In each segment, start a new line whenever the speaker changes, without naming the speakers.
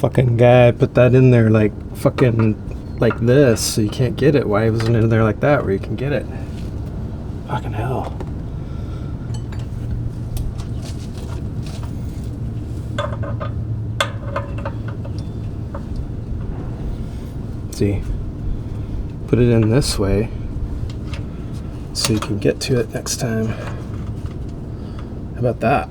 fucking guy put that in there like fucking like this, so you can't get it. Why wasn't it in there like that where you can get it? Fucking hell. See, put it in this way so you can get to it next time. How about that?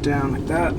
Down like that.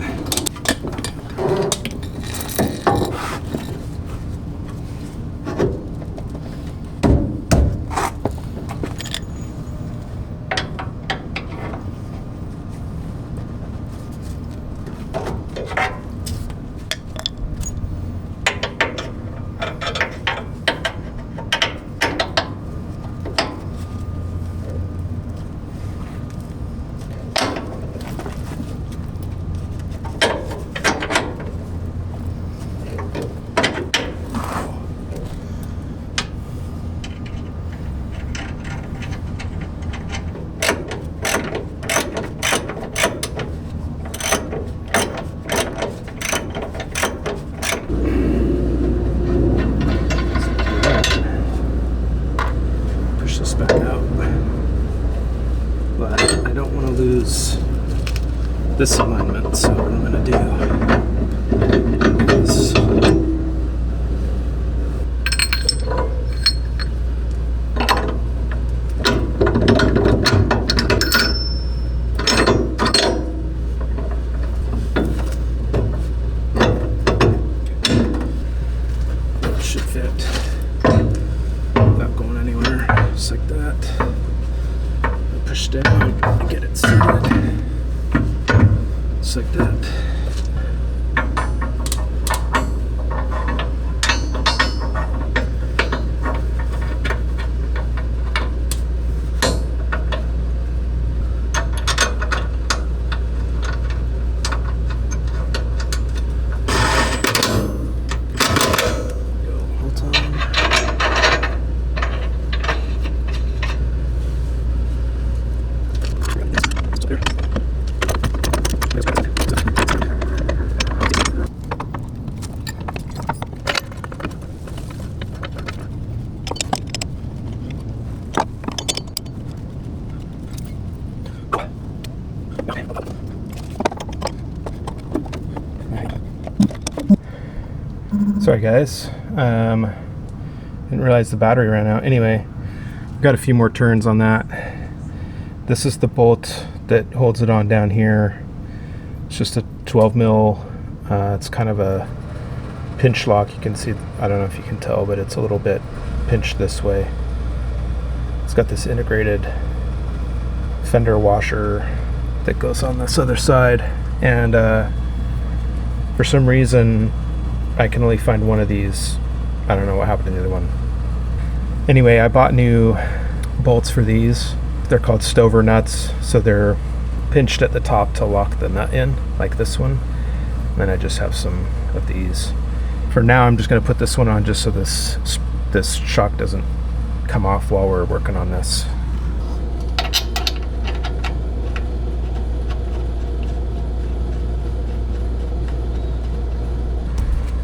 This alignment, so what I'm going to do is that should fit without going anywhere, just like that. Push down and get it seated. Just like that. Sorry guys, didn't realize the battery ran out. Anyway, got a few more turns on that. This is the bolt that holds it on down here. It's just a 12 mil. It's kind of a pinch lock. You can see, I don't know if you can tell, but it's a little bit pinched this way. It's got this integrated fender washer that goes on this other side, and for some reason I can only find one of these. I don't know what happened to the other one. Anyway, I bought new bolts for these. They're called Stover nuts, so they're pinched at the top to lock the nut in, like this one. And then I just have some of these. For now, I'm just going to put this one on just so this shock doesn't come off while we're working on this.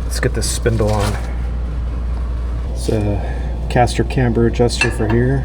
Let's get this spindle on. It's a caster camber adjuster for here.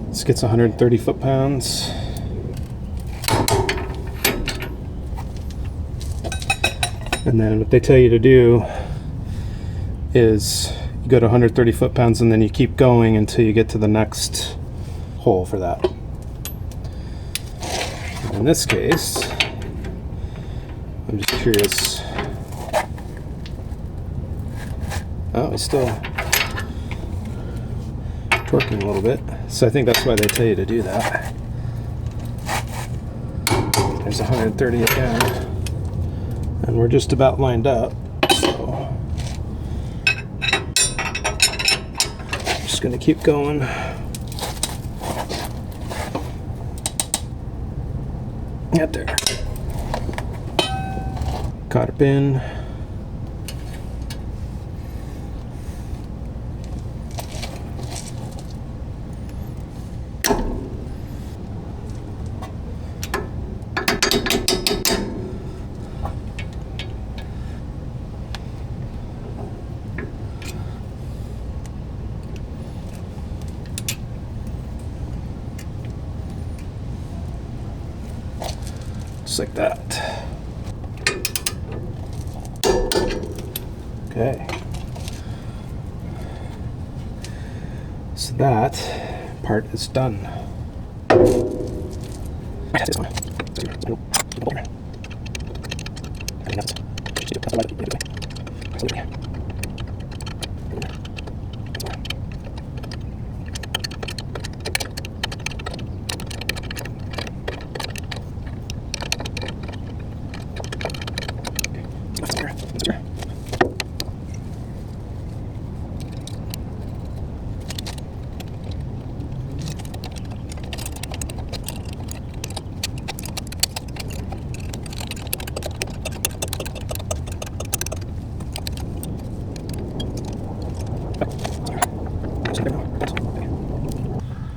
This gets 130 foot-pounds. And then what they tell you to do is you go to 130 foot-pounds and then you keep going until you get to the next hole for that. In this case, I'm just curious. Oh, it's still torquing a little bit. So I think that's why they tell you to do that. There's 130 again. And we're just about lined up. So I'm just going to keep going. Get there. Cotter pin. Just like that. Okay. So that part is done.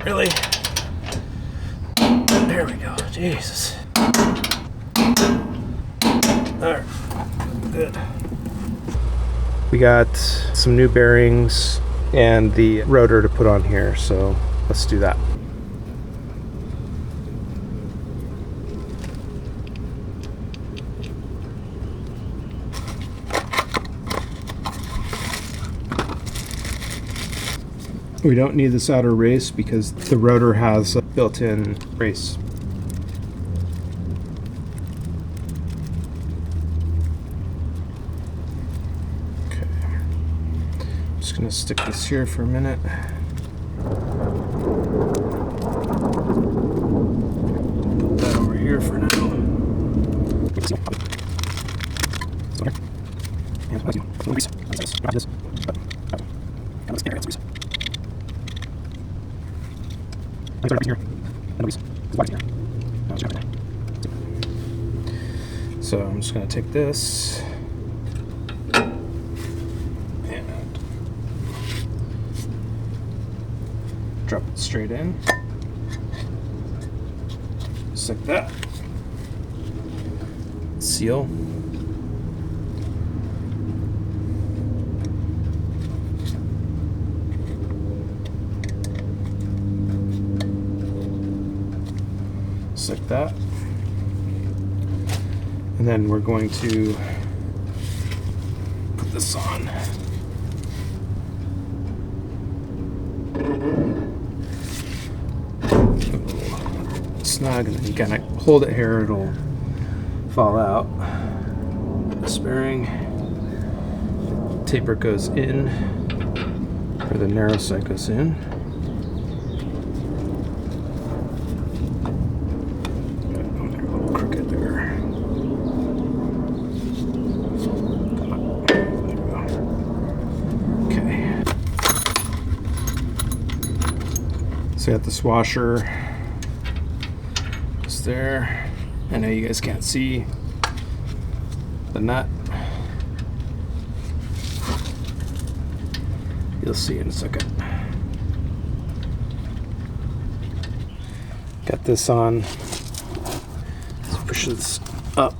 Really? There we go. Jesus. Alright. Good. We got some new bearings and the rotor to put on here, so let's do that. We don't need this outer race because the rotor has a built-in race. Okay. I'm just going to stick this here for a minute. Put that over here for now. So I'm just going to take this and drop it straight in, just like that. Seal. Just like that. And then we're going to put this on. Snug, and then you kind of hold it here, it'll fall out. This bearing. Taper goes in, or the narrow side goes in. So I got this washer just there. I know you guys can't see the nut. You'll see in a second. Got this on. Let's push this up.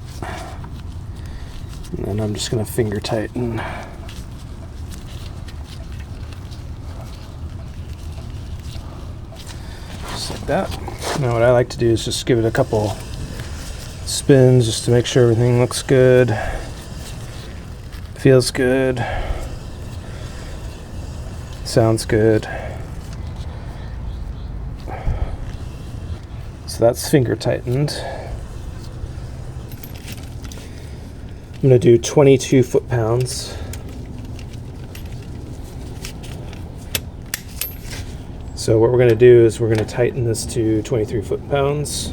And then I'm just going to finger tighten. Just like that. Now what I like to do is just give it a couple spins just to make sure everything looks good, feels good, sounds good. So that's finger tightened. I'm going to do 22 foot-pounds. So what we're going to do is we're going to tighten this to 23 foot-pounds.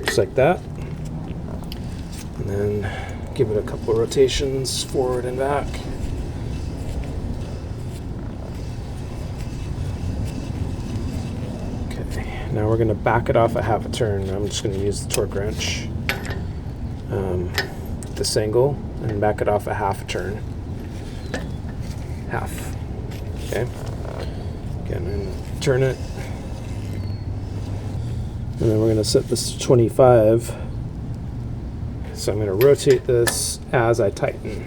Just like that. And then give it a couple of rotations forward and back. Okay, now we're going to back it off a half a turn. I'm just going to use the torque wrench, this angle, and back it off a half a turn. Half. Okay. Again, and turn it. And then we're going to set this to 25. So I'm going to rotate this as I tighten.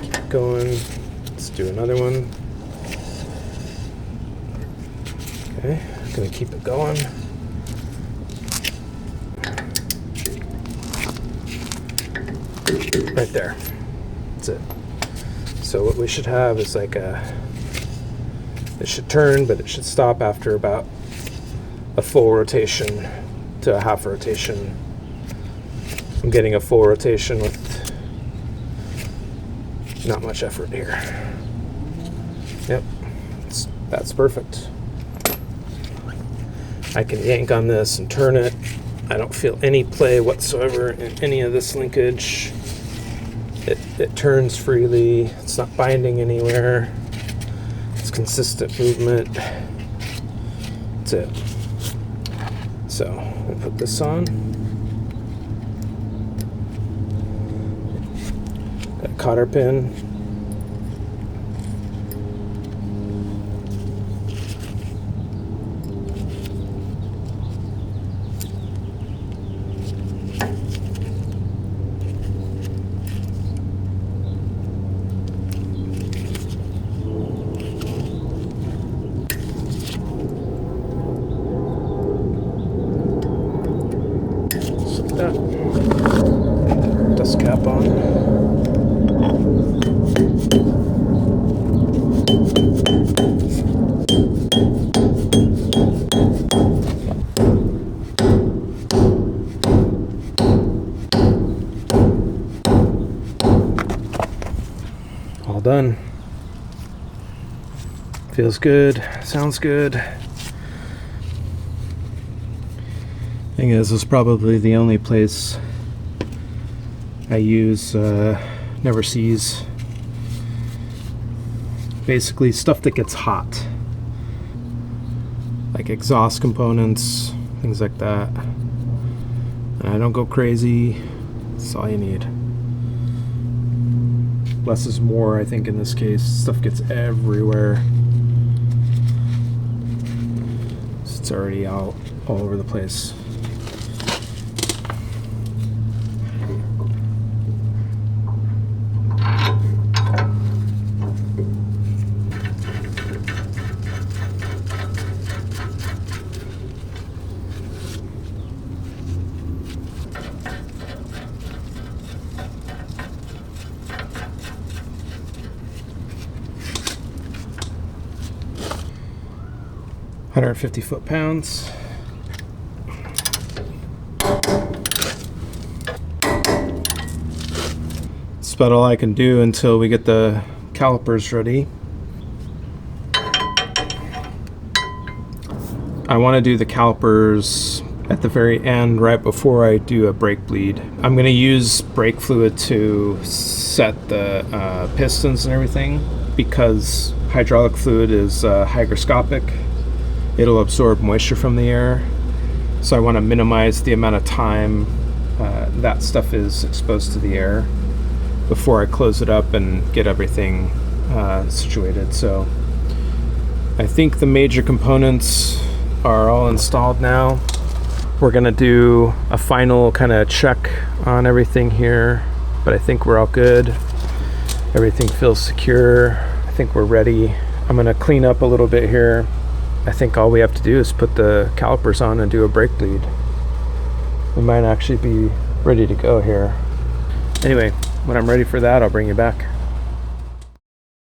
Keep going. Let's do another one. Okay, I'm going to keep it going. Right there. That's it. So what we should have is like it should turn, but it should stop after about a full rotation to a half rotation. I'm getting a full rotation with not much effort here. Yep, that's perfect. I can yank on this and turn it. I don't feel any play whatsoever in any of this linkage. It turns freely. It's not binding anywhere. It's consistent movement. That's it. So I'm going to put this on. Got a cotter pin. Dust cap on. All done. Feels good, sounds good. Thing is, this is probably the only place I use never sees. Basically stuff that gets hot, like exhaust components, things like that. And I don't go crazy. That's all you need. Less is more, I think, in this case. Stuff gets everywhere. So it's already out all over the place. $150 foot-pounds. That's about all I can do until we get the calipers ready. I want to do the calipers at the very end, right before I do a brake bleed. I'm going to use brake fluid to set the pistons and everything, because hydraulic fluid is hygroscopic. It'll absorb moisture from the air, so I want to minimize the amount of time that stuff is exposed to the air before I close it up and get everything situated. So I think the major components are all installed now. We're gonna do a final kind of check on everything here, but I think we're all good. Everything feels secure. I think we're ready. I'm gonna clean up a little bit here. I think all we have to do is put the calipers on and do a brake bleed. We might actually be ready to go here. Anyway, when I'm ready for that, I'll bring you back.